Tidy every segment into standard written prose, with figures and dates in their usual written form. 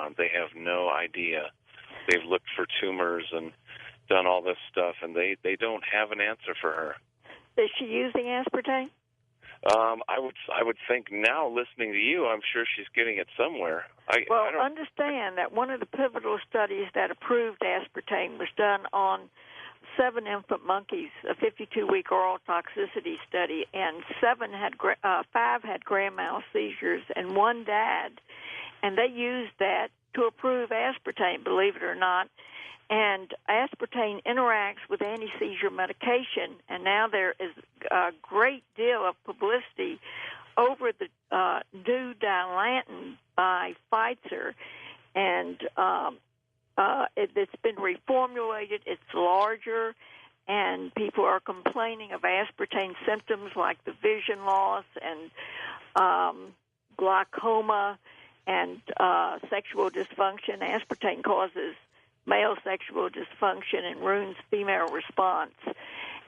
on. They have no idea. They've looked for tumors and done all this stuff, and they don't have an answer for her. Is she using aspartame? I would think now, listening to you, I'm sure she's getting it somewhere. Understand that one of the pivotal studies that approved aspartame was done on 7 infant monkeys, a 52-week oral toxicity study, and 5 had grand mal seizures, and 1 died. And they used that to approve aspartame, believe it or not. And aspartame interacts with anti-seizure medication, and now there is a great deal of publicity over the new Dilantin by Pfizer, and it's been reformulated. It's larger, and people are complaining of aspartame symptoms like the vision loss and glaucoma and sexual dysfunction. Aspartame causes male sexual dysfunction and ruins female response.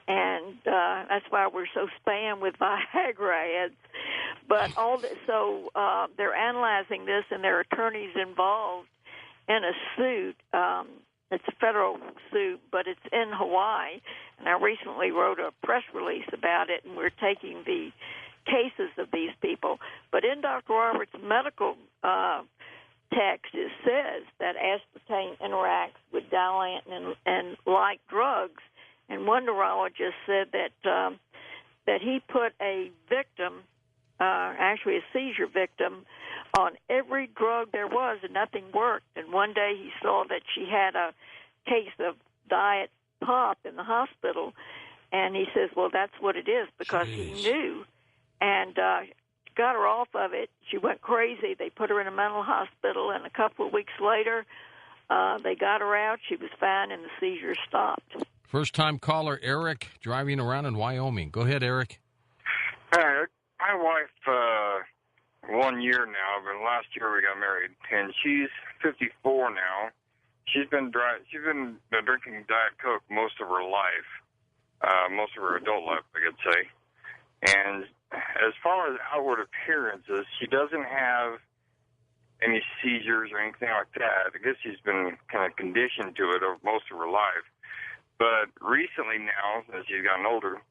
And that's why we're so spammed with Viagra ads. But they're analyzing this, and there are attorneys involved in a suit. It's a federal suit, but it's in Hawaii. And I recently wrote a press release about it, and we're taking the cases of these people. But in Dr. Roberts' medical text, it says that aspartame interacts with Dilantin and like drugs. And one neurologist said that he put a victim, actually a seizure victim, on every drug there was, and nothing worked. And one day he saw that she had a case of diet pop in the hospital, and he says, well, that's what it is, because he knew. And got her off of it. She went crazy. They put her in a mental hospital, and a couple of weeks later, they got her out. She was fine, and the seizure stopped. First-time caller Eric, driving around in Wyoming. Go ahead, Eric. Hi, my wife, 1 year now, but last year we got married, and she's 54 now. She's been drinking Diet Coke most of her life, most of her adult life, I could say. And as far as outward appearances, she doesn't have any seizures or anything like that. I guess she's been kind of conditioned to it most of her life. But recently now, as she's gotten older,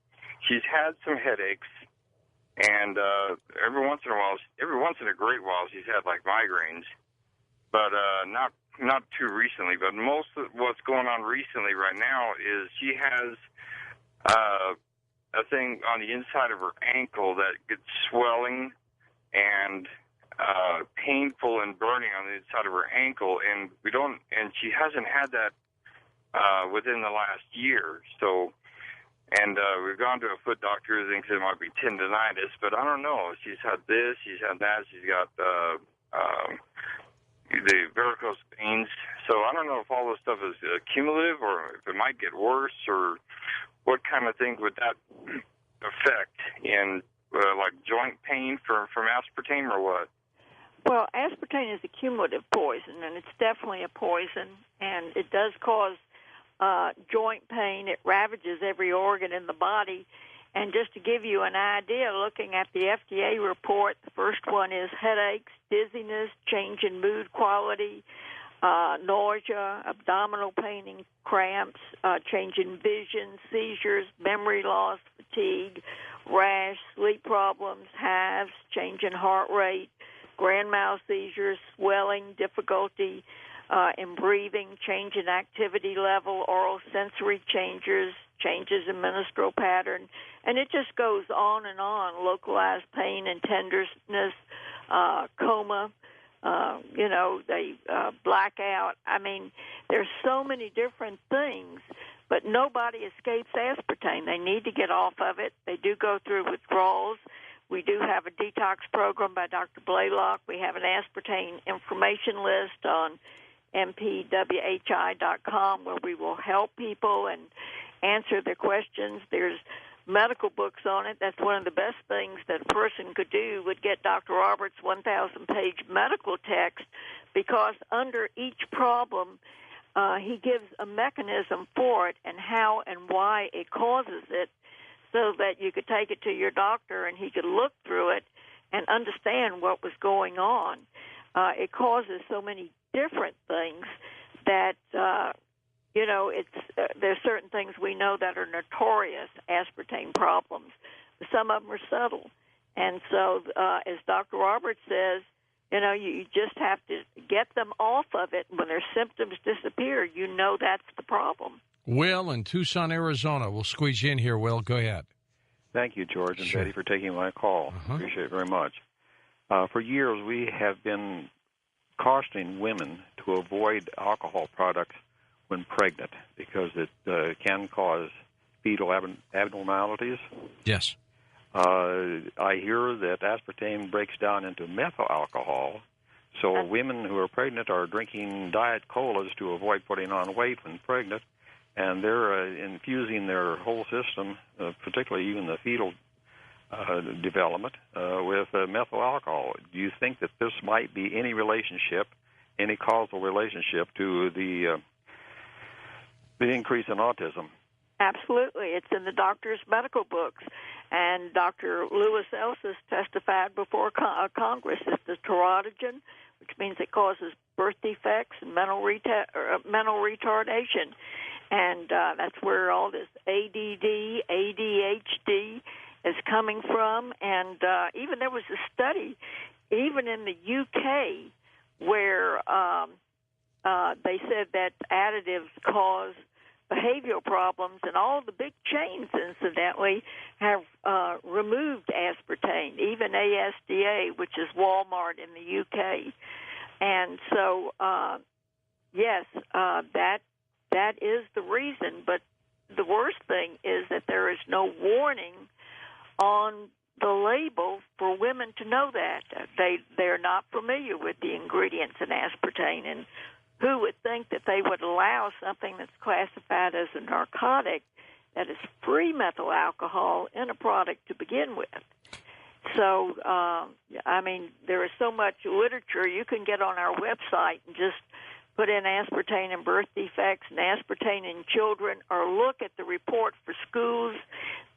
she's had some headaches, and every once in a great while, she's had like migraines, but not too recently. But most of what's going on recently right now is she has a thing on the inside of her ankle that gets swelling and painful and burning on the inside of her ankle, and she hasn't had that within the last year. So, and we've gone to a foot doctor who thinks it might be tendinitis, but I don't know. She's had this, she's had that, she's got the varicose veins. So I don't know if all this stuff is cumulative or if it might get worse, or what kind of thing would that affect in like joint pain from aspartame, or what? Well, aspartame is a cumulative poison, and it's definitely a poison, and it does cause joint pain. It ravages every organ in the body. And just to give you an idea, looking at the FDA report, the first one is headaches, dizziness, change in mood quality, nausea, abdominal pain and cramps, change in vision, seizures, memory loss, fatigue, rash, sleep problems, hives, change in heart rate, grand mal seizures, swelling, difficulty in breathing, change in activity level, oral sensory changes in menstrual pattern, and it just goes on and on. Localized pain and tenderness, coma, they black out. I mean, there's so many different things, but nobody escapes aspartame. They need to get off of it. They do go through withdrawals. We do have a detox program by Dr. Blaylock. We have an aspartame information list on mpwhi.com where we will help people and answer their questions. There's medical books on it. That's one of the best things that a person could do, would get Dr. Roberts' 1,000-page medical text, because under each problem, he gives a mechanism for it and how and why it causes it, so that you could take it to your doctor and he could look through it and understand what was going on. It causes so many different things that, there's certain things we know that are notorious aspartame problems. Some of them are subtle. And so, as Dr. Roberts says, you just have to get them off of it. When their symptoms disappear, that's the problem. Will in Tucson, Arizona. We'll squeeze you in here, Will. Go ahead. Thank you, George and Sure. Betty, for taking my call. Appreciate it very much. For years, we have been cautioning women to avoid alcohol products when pregnant because it can cause fetal abnormalities. Yes. I hear that aspartame breaks down into methyl alcohol, so women who are pregnant are drinking diet colas to avoid putting on weight when pregnant, and they're infusing their whole system, particularly even the fetal development, with methyl alcohol. Do you think that this might be any causal relationship to the increase in autism? Absolutely. It's in the doctor's medical books. And Dr. Lewis Elsis testified before Congress. It's the teratogene, which means it causes birth defects and mental retardation. And that's where all this ADD, ADHD is coming from. And even there was a study, even in the UK, where they said that additives cause behavioral problems, and all the big chains, incidentally, have removed aspartame, even ASDA, which is Walmart in the UK. And so, yes, that is the reason. But the worst thing is that there is no warning on the label for women to know that. They're not familiar with the ingredients in aspartame, and who would think that they would allow something that's classified as a narcotic that is free methyl alcohol in a product to begin with? So, there is so much literature. You can get on our website and just put in aspartame and birth defects and aspartame in children, or look at the report for schools.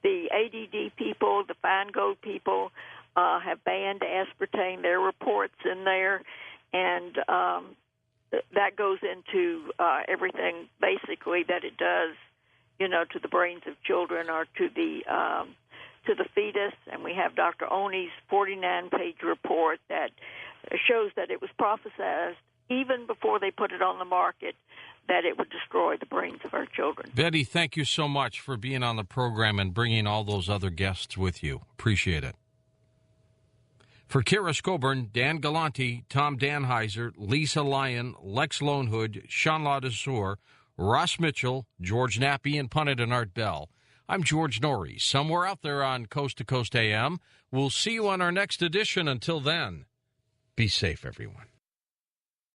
The ADD people, the Feingold people have banned aspartame. Their report's in there, and that goes into everything basically that it does, to the brains of children or to the fetus. And we have Dr. Oney's 49-page report that shows that it was prophesied even before they put it on the market that it would destroy the brains of our children. Betty, thank you so much for being on the program and bringing all those other guests with you. Appreciate it. For Kara Scoburn, Dan Galante, Tom Danheiser, Lisa Lyon, Lex Lonehood, Sean Ladesseur, Ross Mitchell, George Nappy, and Punnett and Art Bell, I'm George Norrie, somewhere out there on Coast to Coast AM. We'll see you on our next edition. Until then, be safe, everyone.